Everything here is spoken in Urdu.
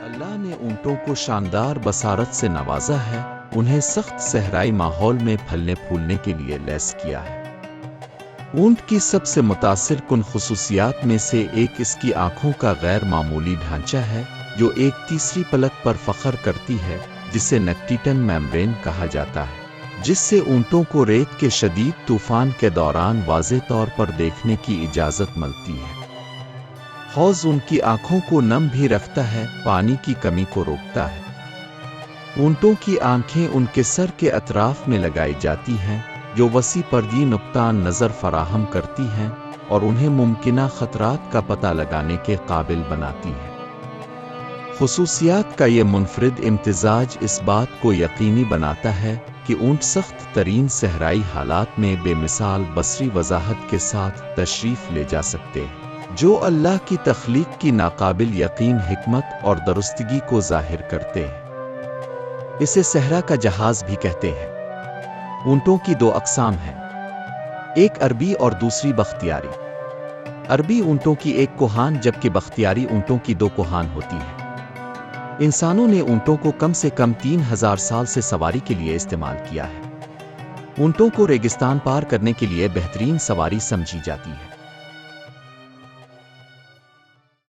اللہ نے اونٹوں کو شاندار بصارت سے نوازا ہے، انہیں سخت صحرائی ماحول میں پھلنے پھولنے کے لیے لیس کیا ہے۔ اونٹ کی سب سے متاثر کن خصوصیات میں سے ایک اس کی آنکھوں کا غیر معمولی ڈھانچہ ہے، جو ایک تیسری پلک پر فخر کرتی ہے، جسے نکٹیٹن میمبرین کہا جاتا ہے، جس سے اونٹوں کو ریت کے شدید طوفان کے دوران واضح طور پر دیکھنے کی اجازت ملتی ہے۔ حوض ان کی آنکھوں کو نم بھی رکھتا ہے، پانی کی کمی کو روکتا ہے۔ اونٹوں کی آنکھیں ان کے سر کے اطراف میں لگائی جاتی ہیں، جو وسیع پردی نقطہ نظر فراہم کرتی ہیں اور انہیں ممکنہ خطرات کا پتہ لگانے کے قابل بناتی ہیں۔ خصوصیات کا یہ منفرد امتزاج اس بات کو یقینی بناتا ہے کہ اونٹ سخت ترین صحرائی حالات میں بے مثال بصری وضاحت کے ساتھ تشریف لے جا سکتے ہیں، جو اللہ کی تخلیق کی ناقابل یقین حکمت اور درستگی کو ظاہر کرتے ہیں۔ اسے صحرا کا جہاز بھی کہتے ہیں۔ اونٹوں کی دو اقسام ہیں، ایک عربی اور دوسری بختیاری۔ عربی اونٹوں کی ایک کوہان جبکہ بختیاری اونٹوں کی دو کوہان ہوتی ہے۔ انسانوں نے اونٹوں کو کم سے کم 3000 سال سے سواری کے لیے استعمال کیا ہے۔ اونٹوں کو ریگستان پار کرنے کے لیے بہترین سواری سمجھی جاتی ہے۔